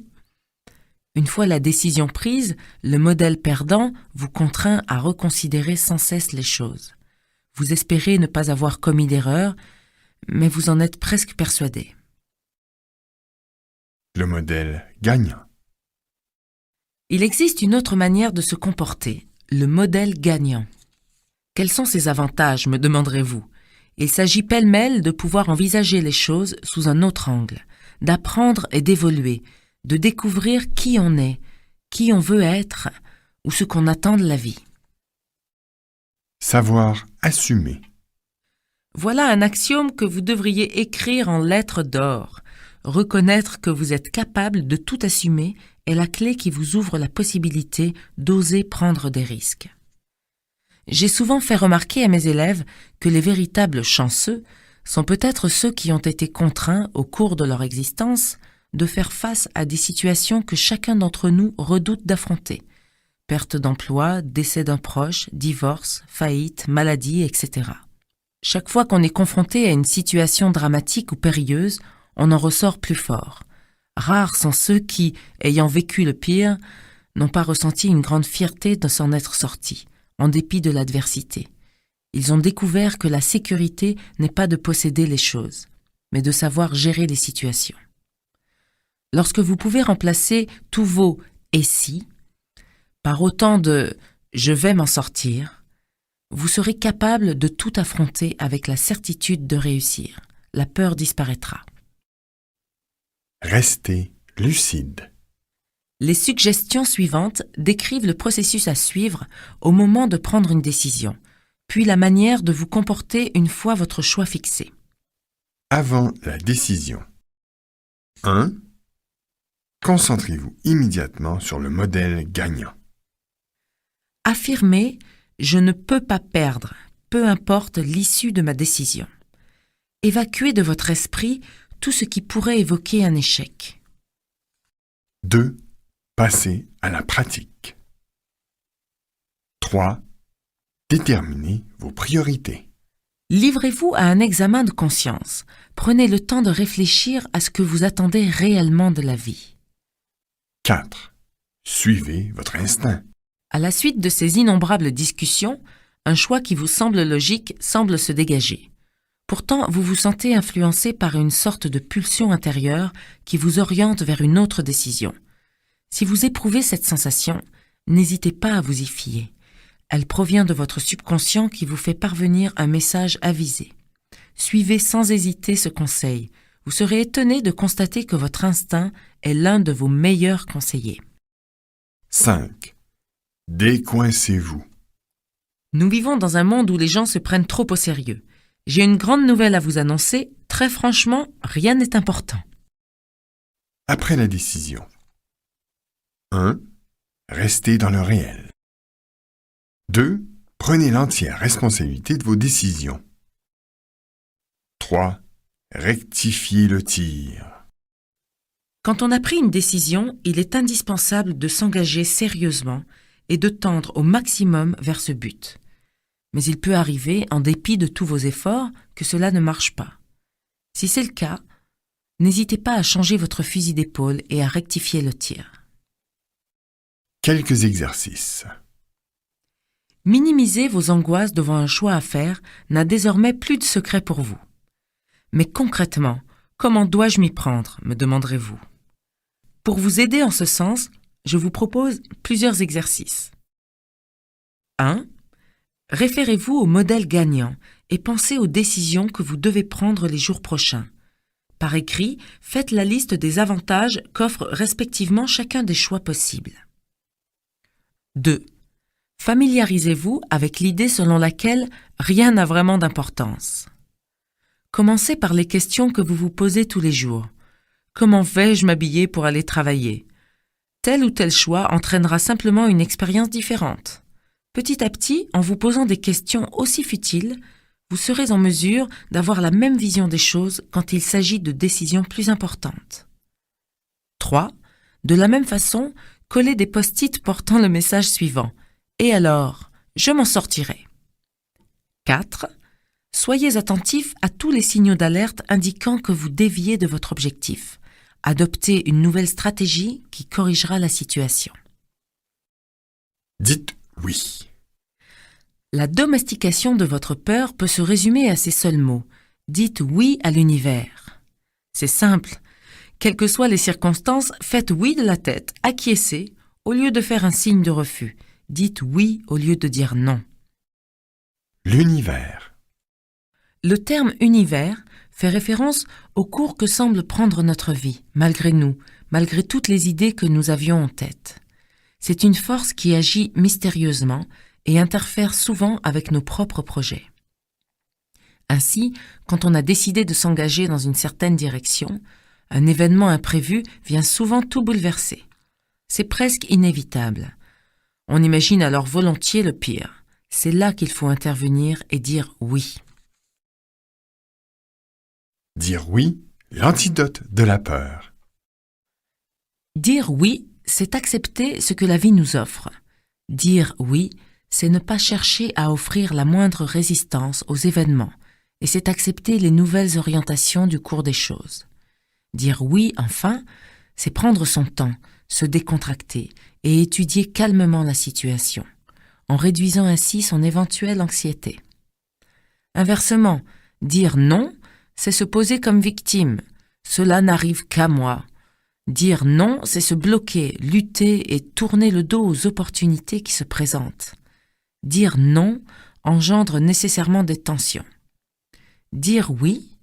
Une fois la décision prise, le modèle perdant vous contraint à reconsidérer sans cesse les choses. Vous espérez ne pas avoir commis d'erreur, mais vous en êtes presque persuadé. Le modèle gagnant. Il existe une autre manière de se comporter, le modèle gagnant. Quels sont ses avantages, me demanderez-vous? Il s'agit pêle-mêle de pouvoir envisager les choses sous un autre angle, d'apprendre et d'évoluer, de découvrir qui on est, qui on veut être ou ce qu'on attend de la vie. Savoir assumer. Voilà un axiome que vous devriez écrire en lettres d'or. Reconnaître que vous êtes capable de tout assumer est la clé qui vous ouvre la possibilité d'oser prendre des risques. J'ai souvent fait remarquer à mes élèves que les véritables chanceux sont peut-être ceux qui ont été contraints, au cours de leur existence, de faire face à des situations que chacun d'entre nous redoute d'affronter. Perte d'emploi, décès d'un proche, divorce, faillite, maladie, etc. Chaque fois qu'on est confronté à une situation dramatique ou périlleuse, on en ressort plus fort. Rares sont ceux qui, ayant vécu le pire, n'ont pas ressenti une grande fierté de s'en être sortis, en dépit de l'adversité. Ils ont découvert que la sécurité n'est pas de posséder les choses, mais de savoir gérer les situations. Lorsque vous pouvez remplacer tous vos « et si » par autant de « je vais m'en sortir », vous serez capable de tout affronter avec la certitude de réussir. La peur disparaîtra. Restez lucide. Les suggestions suivantes décrivent le processus à suivre au moment de prendre une décision, puis la manière de vous comporter une fois votre choix fixé. Avant la décision. 1. Concentrez-vous immédiatement sur le modèle gagnant. Affirmez « je ne peux pas perdre, peu importe l'issue de ma décision ». Évacuez de votre esprit tout ce qui pourrait évoquer un échec. 2. Passez à la pratique. 3. Déterminez vos priorités. Livrez-vous à un examen de conscience. Prenez le temps de réfléchir à ce que vous attendez réellement de la vie. 4. Suivez votre instinct. À la suite de ces innombrables discussions, un choix qui vous semble logique semble se dégager. Pourtant, vous vous sentez influencé par une sorte de pulsion intérieure qui vous oriente vers une autre décision. Si vous éprouvez cette sensation, n'hésitez pas à vous y fier. Elle provient de votre subconscient qui vous fait parvenir un message avisé. Suivez sans hésiter ce conseil. Vous serez étonné de constater que votre instinct est l'un de vos meilleurs conseillers. 5. Décoincez-vous. Nous vivons dans un monde où les gens se prennent trop au sérieux. J'ai une grande nouvelle à vous annoncer. Très franchement, rien n'est important. Après la décision. 1. Restez dans le réel. 2. Prenez l'entière responsabilité de vos décisions. 3. Rectifiez le tir. Quand on a pris une décision, il est indispensable de s'engager sérieusement et de tendre au maximum vers ce but. Mais il peut arriver, en dépit de tous vos efforts, que cela ne marche pas. Si c'est le cas, n'hésitez pas à changer votre fusil d'épaule et à rectifier le tir. Quelques exercices. Minimiser vos angoisses devant un choix à faire n'a désormais plus de secret pour vous. Mais concrètement, comment dois-je m'y prendre, me demanderez-vous. Pour vous aider en ce sens, je vous propose plusieurs exercices. 1. Référez-vous au modèle gagnant et pensez aux décisions que vous devez prendre les jours prochains. Par écrit, faites la liste des avantages qu'offre respectivement chacun des choix possibles. 2. Familiarisez-vous avec l'idée selon laquelle rien n'a vraiment d'importance. Commencez par les questions que vous vous posez tous les jours. Comment vais-je m'habiller pour aller travailler? Tel ou tel choix entraînera simplement une expérience différente. Petit à petit, en vous posant des questions aussi futiles, vous serez en mesure d'avoir la même vision des choses quand il s'agit de décisions plus importantes. 3. De la même façon, collez des post-it portant le message suivant. Et alors, je m'en sortirai. 4. Soyez attentif à tous les signaux d'alerte indiquant que vous déviez de votre objectif. Adoptez une nouvelle stratégie qui corrigera la situation. Dites oui. La domestication de votre peur peut se résumer à ces seuls mots. Dites oui à l'univers. C'est simple. Quelles que soient les circonstances, faites oui de la tête, acquiescez, au lieu de faire un signe de refus. Dites oui au lieu de dire non. L'univers. Le terme « univers » fait référence au cours que semble prendre notre vie, malgré nous, malgré toutes les idées que nous avions en tête. C'est une force qui agit mystérieusement et interfère souvent avec nos propres projets. Ainsi, quand on a décidé de s'engager dans une certaine direction, un événement imprévu vient souvent tout bouleverser. C'est presque inévitable. On imagine alors volontiers le pire. C'est là qu'il faut intervenir et dire oui. Dire oui, l'antidote de la peur. Dire oui, c'est accepter ce que la vie nous offre. Dire oui, c'est ne pas chercher à offrir la moindre résistance aux événements, et c'est accepter les nouvelles orientations du cours des choses. Dire oui, enfin, c'est prendre son temps, se décontracter et étudier calmement la situation, en réduisant ainsi son éventuelle anxiété. Inversement, dire non, c'est se poser comme victime. Cela n'arrive qu'à moi. Dire non, c'est se bloquer, lutter et tourner le dos aux opportunités qui se présentent. Dire non engendre nécessairement des tensions. Dire oui,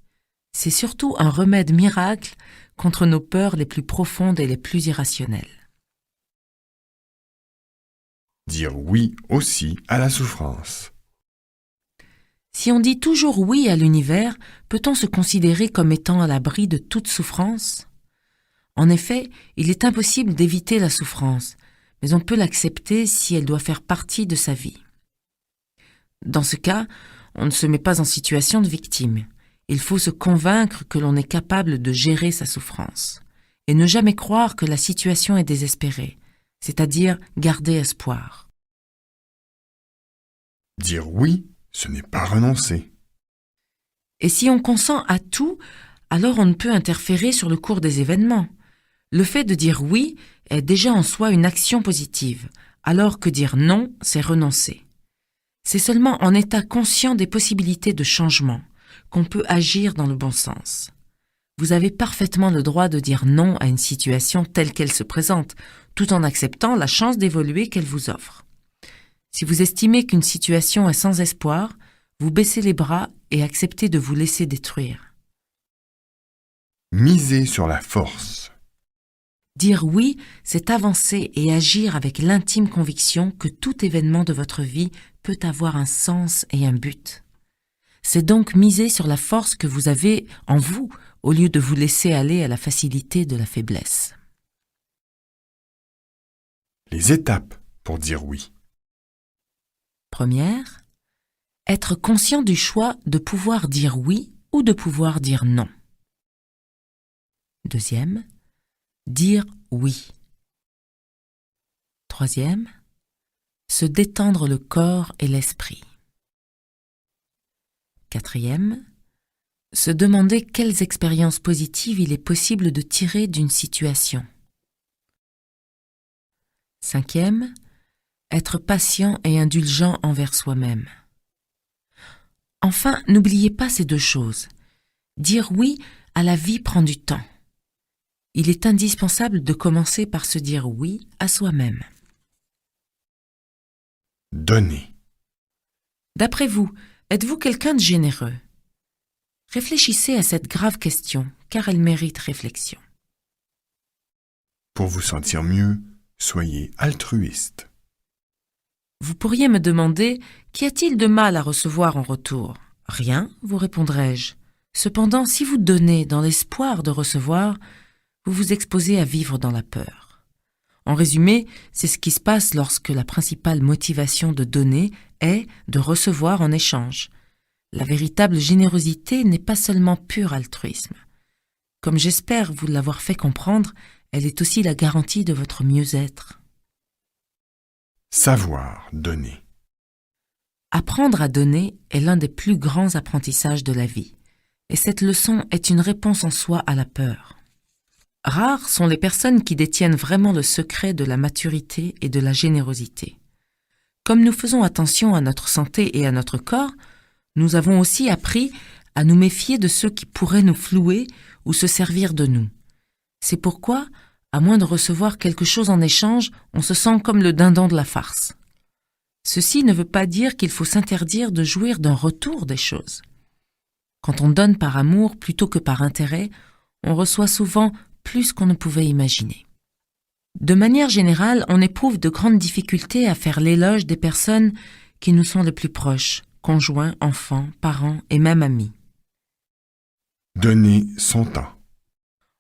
c'est surtout un remède miracle contre nos peurs les plus profondes et les plus irrationnelles. Dire oui aussi à la souffrance. Si on dit toujours oui à l'univers, peut-on se considérer comme étant à l'abri de toute souffrance ? En effet, il est impossible d'éviter la souffrance, mais on peut l'accepter si elle doit faire partie de sa vie. Dans ce cas, on ne se met pas en situation de victime. Il faut se convaincre que l'on est capable de gérer sa souffrance et ne jamais croire que la situation est désespérée, c'est-à-dire garder espoir. Dire oui, ce n'est pas renoncer. Et si on consent à tout, alors on ne peut interférer sur le cours des événements. Le fait de dire oui est déjà en soi une action positive, alors que dire non, c'est renoncer. C'est seulement en état conscient des possibilités de changement qu'on peut agir dans le bon sens. Vous avez parfaitement le droit de dire non à une situation telle qu'elle se présente, tout en acceptant la chance d'évoluer qu'elle vous offre. Si vous estimez qu'une situation est sans espoir, vous baissez les bras et acceptez de vous laisser détruire. Miser sur la force. Dire oui, c'est avancer et agir avec l'intime conviction que tout événement de votre vie peut avoir un sens et un but. C'est donc miser sur la force que vous avez en vous, au lieu de vous laisser aller à la facilité de la faiblesse. Les étapes pour dire oui. Première, être conscient du choix de pouvoir dire oui ou de pouvoir dire non. Deuxième, dire oui. Troisième, se détendre le corps et l'esprit. Quatrième, se demander quelles expériences positives il est possible de tirer d'une situation. Cinquième, être patient et indulgent envers soi-même. Enfin, n'oubliez pas ces deux choses. Dire oui à la vie prend du temps. Il est indispensable de commencer par se dire oui à soi-même. Donner. D'après vous, êtes-vous quelqu'un de généreux ? Réfléchissez à cette grave question, car elle mérite réflexion. Pour vous sentir mieux, soyez altruiste. Vous pourriez me demander, qu'y a-t-il de mal à recevoir en retour ? Rien, vous répondrai-je. Cependant, si vous donnez dans l'espoir de recevoir, vous vous exposez à vivre dans la peur. En résumé, c'est ce qui se passe lorsque la principale motivation de donner est de recevoir en échange. La véritable générosité n'est pas seulement pur altruisme. Comme j'espère vous l'avoir fait comprendre, elle est aussi la garantie de votre mieux-être. Savoir donner. Apprendre à donner est l'un des plus grands apprentissages de la vie, et cette leçon est une réponse en soi à la peur. Rares sont les personnes qui détiennent vraiment le secret de la maturité et de la générosité. Comme nous faisons attention à notre santé et à notre corps, nous avons aussi appris à nous méfier de ceux qui pourraient nous flouer ou se servir de nous. C'est pourquoi, à moins de recevoir quelque chose en échange, on se sent comme le dindon de la farce. Ceci ne veut pas dire qu'il faut s'interdire de jouir d'un retour des choses. Quand on donne par amour plutôt que par intérêt, on reçoit souvent plus qu'on ne pouvait imaginer. De manière générale, on éprouve de grandes difficultés à faire l'éloge des personnes qui nous sont les plus proches, conjoints, enfants, parents et même amis. Donner son temps.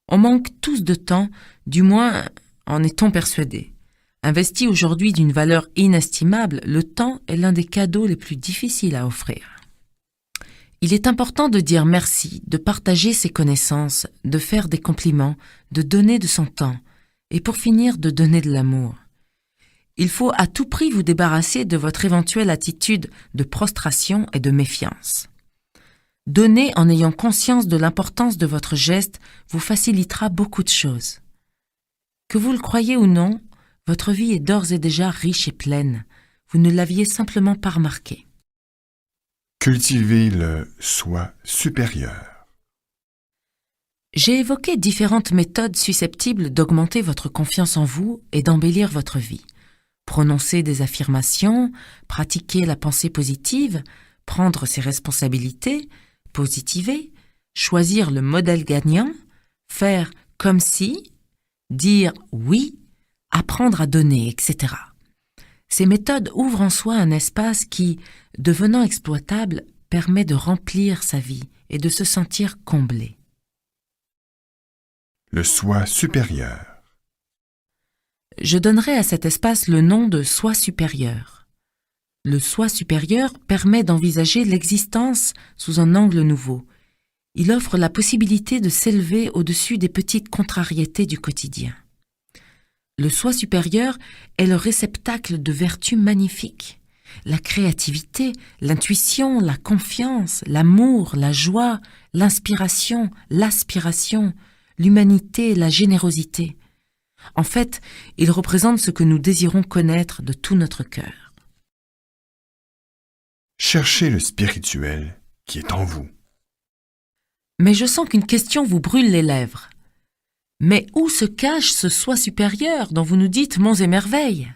On manque tous de temps, du moins en est-on persuadé. Investi aujourd'hui d'une valeur inestimable, le temps est l'un des cadeaux les plus difficiles à offrir. Il est important de dire merci, de partager ses connaissances, de faire des compliments, de donner de son temps, et pour finir, de donner de l'amour. Il faut à tout prix vous débarrasser de votre éventuelle attitude de prostration et de méfiance. Donner en ayant conscience de l'importance de votre geste vous facilitera beaucoup de choses. Que vous le croyez ou non, votre vie est d'ores et déjà riche et pleine. Vous ne l'aviez simplement pas remarqué. Cultivez le soi supérieur. J'ai évoqué différentes méthodes susceptibles d'augmenter votre confiance en vous et d'embellir votre vie. Prononcer des affirmations, pratiquer la pensée positive, prendre ses responsabilités, positiver, choisir le modèle gagnant, faire comme si, dire oui, apprendre à donner, etc. Ces méthodes ouvrent en soi un espace qui, devenant exploitable, permet de remplir sa vie et de se sentir comblé. Le soi supérieur. Je donnerai à cet espace le nom de soi supérieur. Le soi supérieur permet d'envisager l'existence sous un angle nouveau. Il offre la possibilité de s'élever au-dessus des petites contrariétés du quotidien. Le soi supérieur est le réceptacle de vertus magnifiques. La créativité, l'intuition, la confiance, l'amour, la joie, l'inspiration, l'aspiration, l'humanité, la générosité. En fait, il représente ce que nous désirons connaître de tout notre cœur. Cherchez le spirituel qui est en vous. Mais je sens qu'une question vous brûle les lèvres. Mais où se cache ce soi supérieur dont vous nous dites monts et merveilles?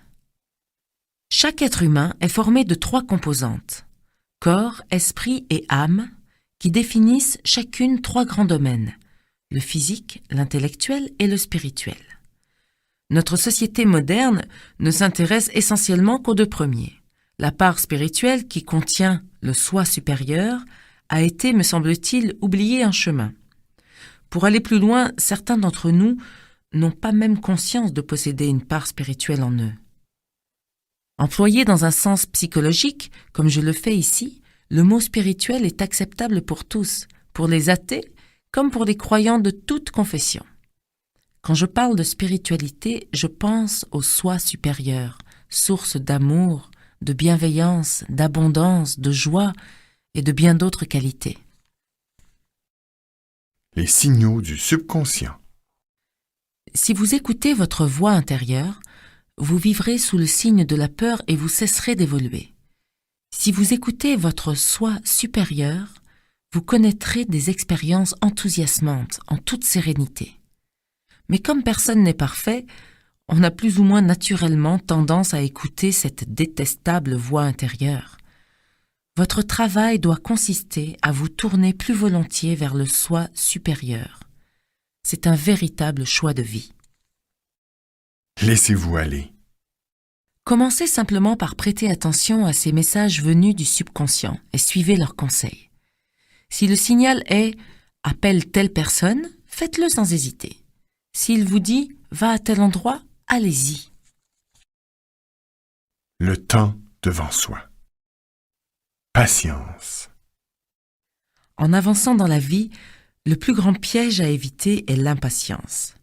Chaque être humain est formé de 3 composantes, corps, esprit et âme, qui définissent chacune 3 grands domaines, le physique, l'intellectuel et le spirituel. Notre société moderne ne s'intéresse essentiellement qu'aux 2 premiers. La part spirituelle qui contient le soi supérieur a été, me semble-t-il, oubliée en chemin. Pour aller plus loin, certains d'entre nous n'ont pas même conscience de posséder une part spirituelle en eux. Employé dans un sens psychologique, comme je le fais ici, le mot spirituel est acceptable pour tous, pour les athées comme pour les croyants de toute confession. Quand je parle de spiritualité, je pense au soi supérieur, source d'amour, de bienveillance, d'abondance, de joie et de bien d'autres qualités. Les signaux du subconscient. Si vous écoutez votre voix intérieure, vous vivrez sous le signe de la peur et vous cesserez d'évoluer. Si vous écoutez votre soi supérieur, vous connaîtrez des expériences enthousiasmantes en toute sérénité. Mais comme personne n'est parfait, on a plus ou moins naturellement tendance à écouter cette détestable voix intérieure. Votre travail doit consister à vous tourner plus volontiers vers le soi supérieur. C'est un véritable choix de vie. Laissez-vous aller. Commencez simplement par prêter attention à ces messages venus du subconscient et suivez leurs conseils. Si le signal est « appelle telle personne », faites-le sans hésiter. S'il vous dit « va à tel endroit », allez-y. Le temps devant soi. Patience. En avançant dans la vie, le plus grand piège à éviter est l'impatience.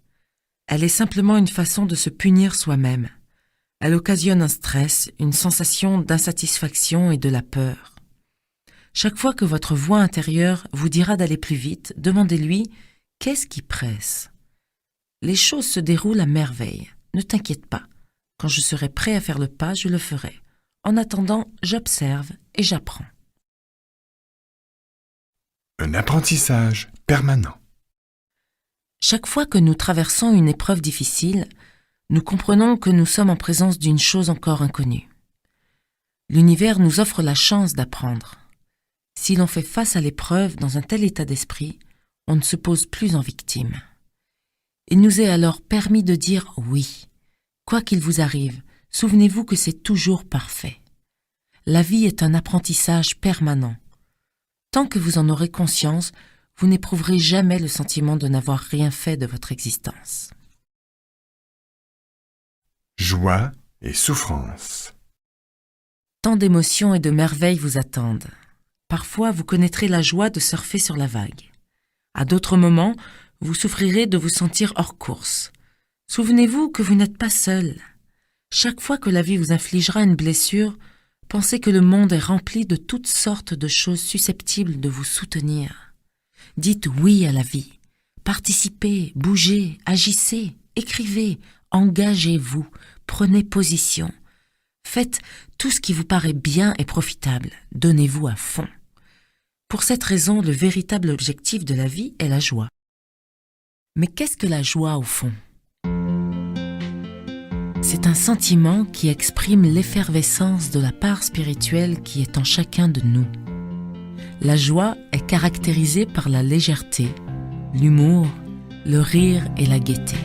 Elle est simplement une façon de se punir soi-même. Elle occasionne un stress, une sensation d'insatisfaction et de la peur. Chaque fois que votre voix intérieure vous dira d'aller plus vite, demandez-lui « qu'est-ce qui presse ?» Les choses se déroulent à merveille. Ne t'inquiète pas. Quand je serai prêt à faire le pas, je le ferai. En attendant, j'observe et j'apprends. Un apprentissage permanent. Chaque fois que nous traversons une épreuve difficile, nous comprenons que nous sommes en présence d'une chose encore inconnue. L'univers nous offre la chance d'apprendre. Si l'on fait face à l'épreuve dans un tel état d'esprit, on ne se pose plus en victime. Il nous est alors permis de dire oui. Quoi qu'il vous arrive, souvenez-vous que c'est toujours parfait. La vie est un apprentissage permanent. Tant que vous en aurez conscience, vous n'éprouverez jamais le sentiment de n'avoir rien fait de votre existence. joie et souffrance. Tant d'émotions et de merveilles vous attendent. Parfois, vous connaîtrez la joie de surfer sur la vague. À d'autres moments, vous souffrirez de vous sentir hors course. Souvenez-vous que vous n'êtes pas seul. Chaque fois que la vie vous infligera une blessure, pensez que le monde est rempli de toutes sortes de choses susceptibles de vous soutenir. Dites oui à la vie. Participez, bougez, agissez, écrivez, engagez-vous, prenez position. Faites tout ce qui vous paraît bien et profitable. Donnez-vous à fond. Pour cette raison, le véritable objectif de la vie est la joie. Mais qu'est-ce que la joie au fond ? C'est un sentiment qui exprime l'effervescence de la part spirituelle qui est en chacun de nous. La joie est caractérisée par la légèreté, l'humour, le rire et la gaieté.